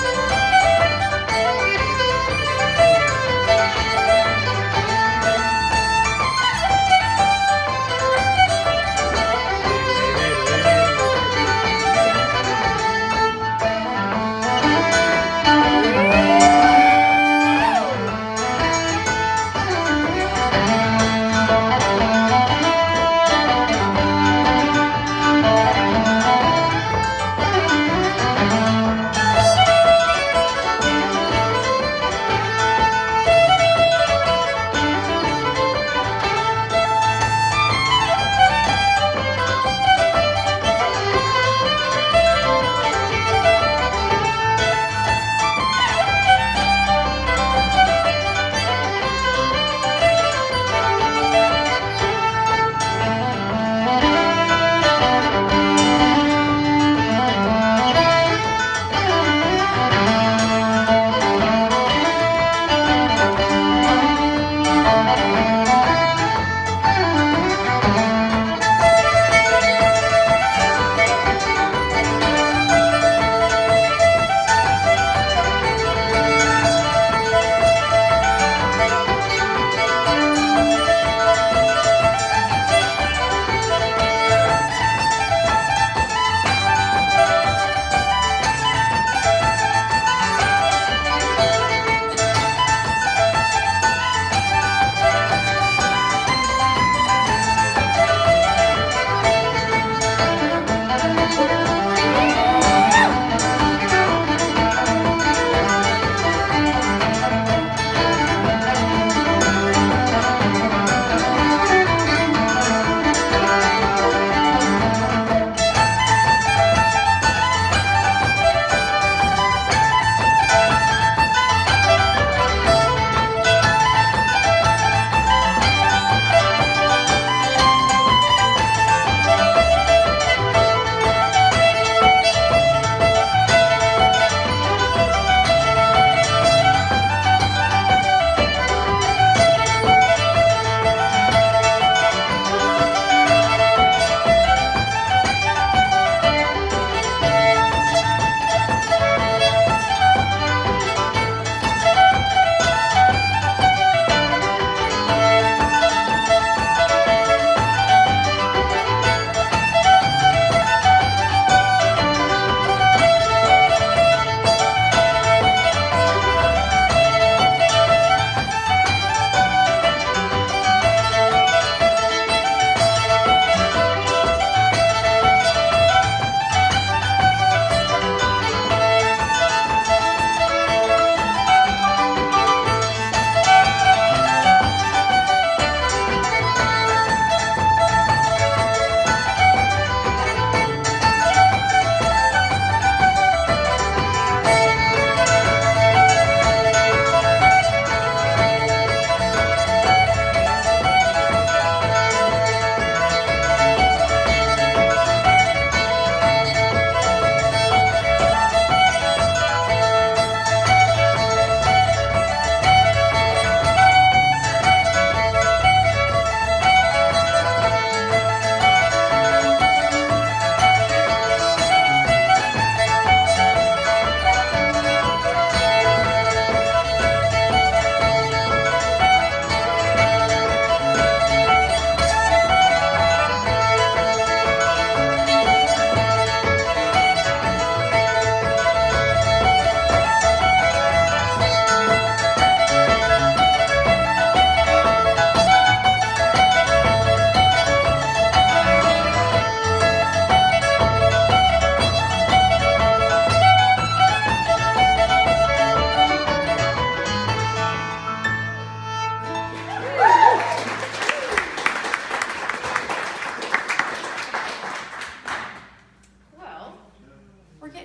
Thank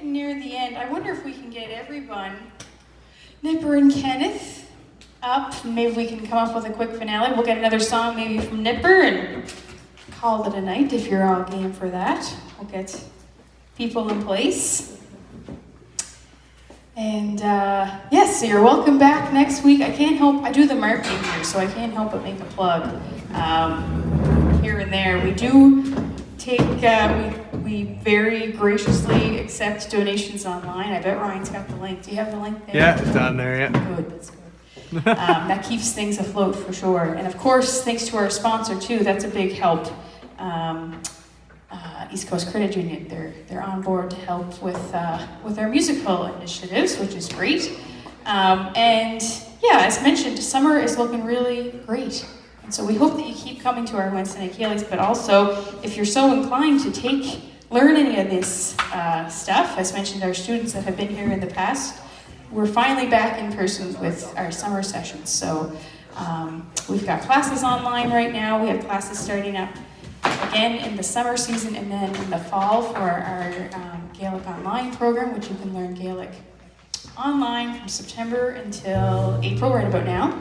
getting near the end. I wonder if we can get everyone, Nipper and Kenneth, up. Maybe we can come up with a quick finale. We'll get another song maybe from Nipper and call it a night if you're all game for that. We'll get people in place. And yes, so you're welcome back next week. I do the marketing here, so I can't help but make a plug here and there. We do take, we very graciously accept donations online. I bet Ryan's got the link. Do you have the link there? Yeah, it's on there, yeah. Good, that's good. That keeps things afloat for sure. And of course, thanks to our sponsor too, that's a big help. East Coast Credit Union, they're on board to help with our musical initiatives, which is great. And yeah, as mentioned, summer is looking really great. And so we hope that you keep coming to our Wednesday night Gaelics, but also if you're so inclined to learn any of this stuff, as mentioned, our students that have been here in the past, we're finally back in person with our summer sessions. So we've got classes online right now. We have classes starting up again in the summer season and then in the fall for our Gaelic Online program, which you can learn Gaelic online from September until April, right about now.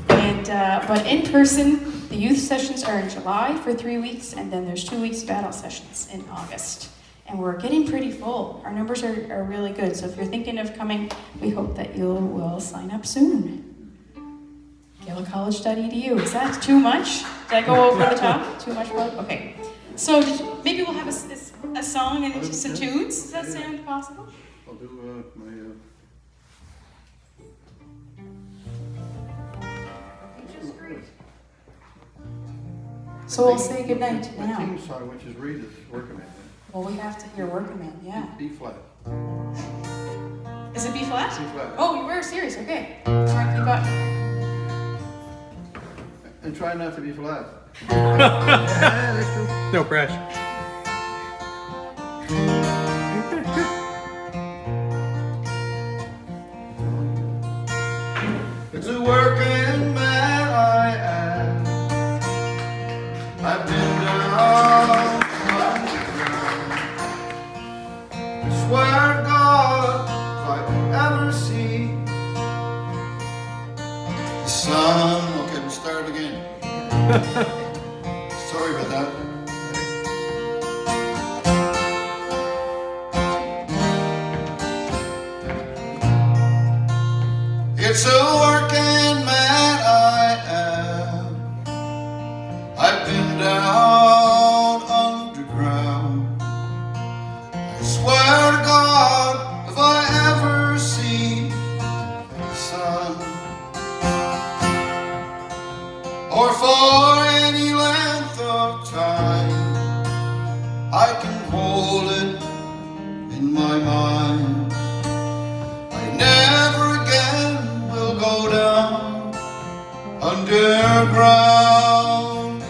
And but in person, the youth sessions are in July for 3 weeks, and then there's 2 weeks of adult sessions in August. And we're getting pretty full. Our numbers are really good. So if you're thinking of coming, we hope that you will sign up soon. GaelicCollege.edu. Is that too much? Did I go over the top? Too much work? Okay. So maybe we'll have a song and some tunes. Does that sound possible? I'll do my... So we'll say goodnight my now. theme song, which is Rita's Working Man. Well, we have to hear Working Man, yeah. B flat. Is it B flat? B flat. Oh, you were serious, okay. All right, keep up. And try not to be flat. No pressure. It's a working man I am. I've been down underground. I swear to God, if I ever see the sun. Okay, we'll start again. Sorry about that. It's a working man I am. I've been down underground. I swear to God, if I ever see the sun, or for any length of time, I can hold it in my mind. I never again will go down underground.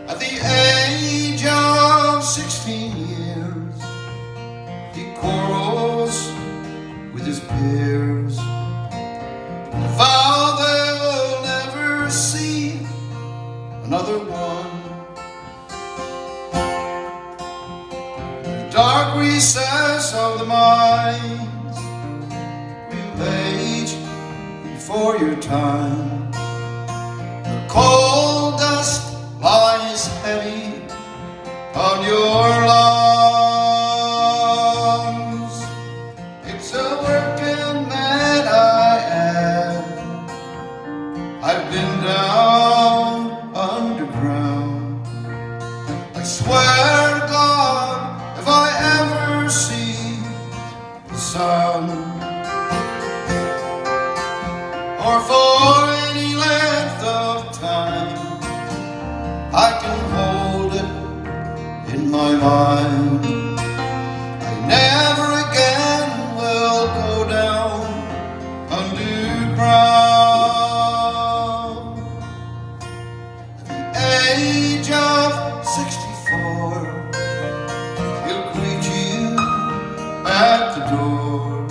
At the age of 16 years, he quarrels with his peers. They vow they'll never see another one. In the dark recess of the mind, we'll age before your time. The cold dust lies heavy on your lungs. It's a working man I am. I've been down underground. I swear to God, if I ever see the sun, or for any length of time, I can hold it in my mind. I never again will go down underground. At the age of 64, he'll greet you at the door,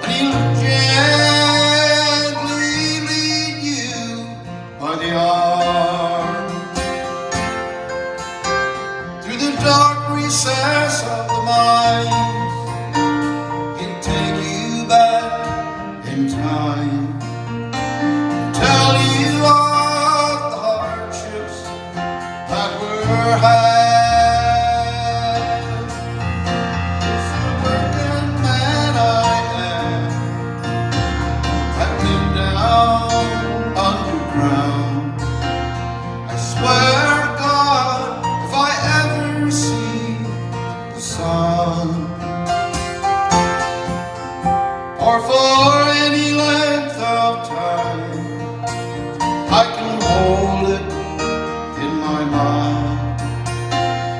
and he'll gently lead you by the arm through the dark recess recess of the mind can take you back in time, tell you of the hardships that were had. It's the working man I am, I've been down underground. I swear to God, if I ever see the sun, or for any length of time, I can hold it in my mind.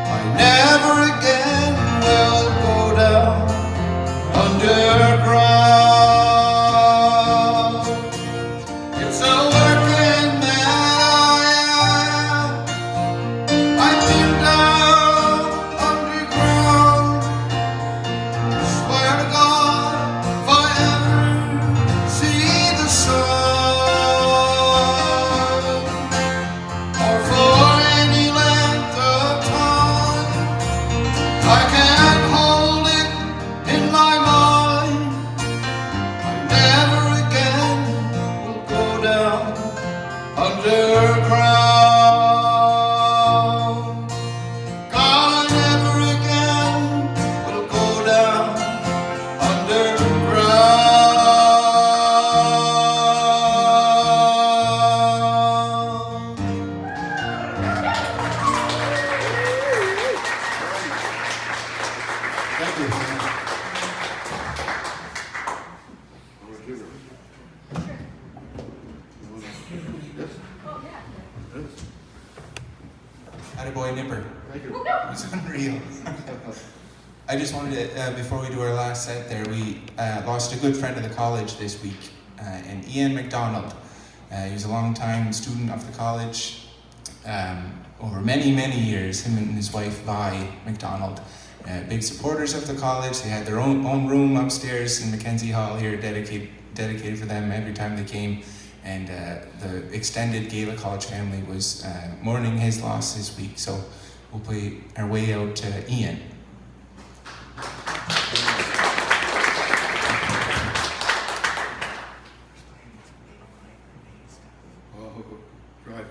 I never again will go down underground. It's a working man I am, I've been down underground. I swear to God, if I ever see the sun, or for any length of time, I can't hold it in my mind. I never again will go down underground. God, I never again will go down underground. Thank you. Attaboy Nipper. Thank you. It was unreal. I just wanted to, before we do our last set there, we lost a good friend of the college this week, and Ian McDonald. He was a long-time student of the college, over many, many years. Him and his wife, Vi McDonald, big supporters of the college. They had their own room upstairs in McKenzie Hall here, dedicated for them every time they came. And the extended Gaelic College family was mourning his loss this week. So we'll play our way out to Ian. Oh, driver.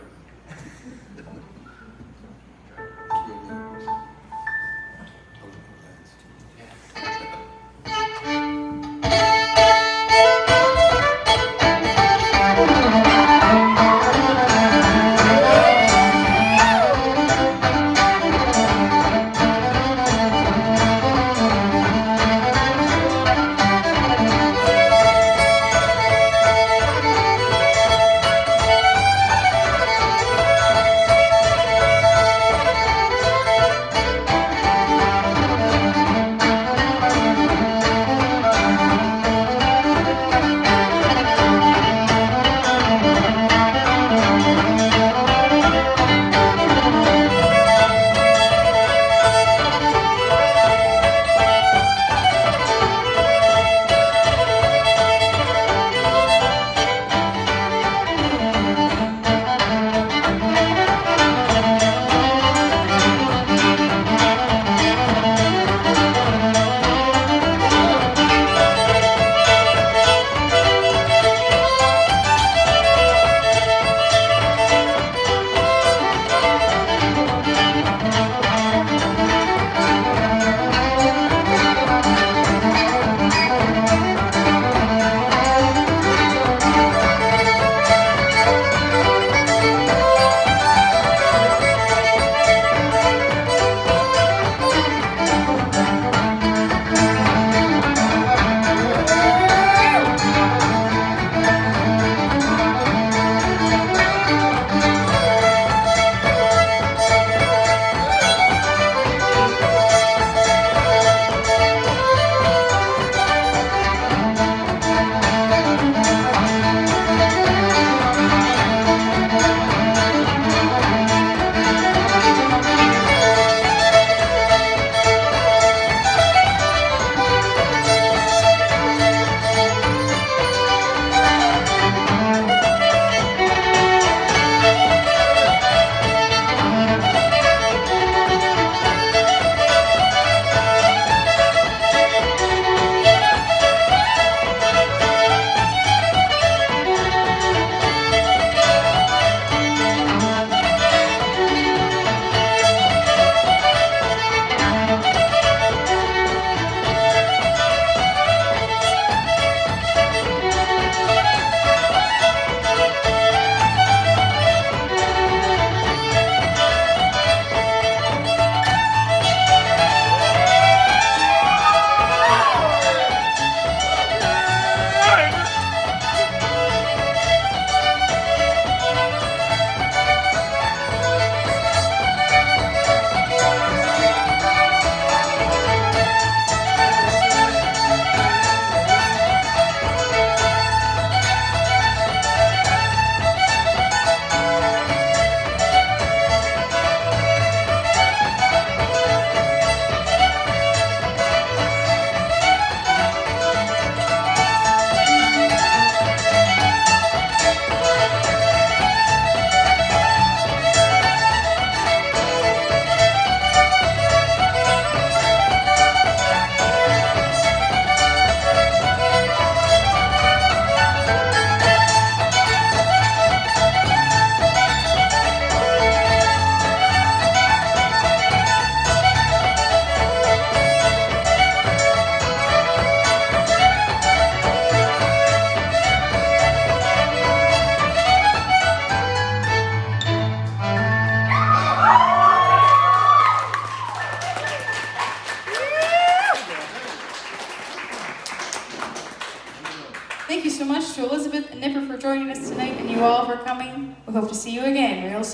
Thank you so much to Elizabeth and Nipper for joining us tonight, and you all for coming. We hope to see you again real soon.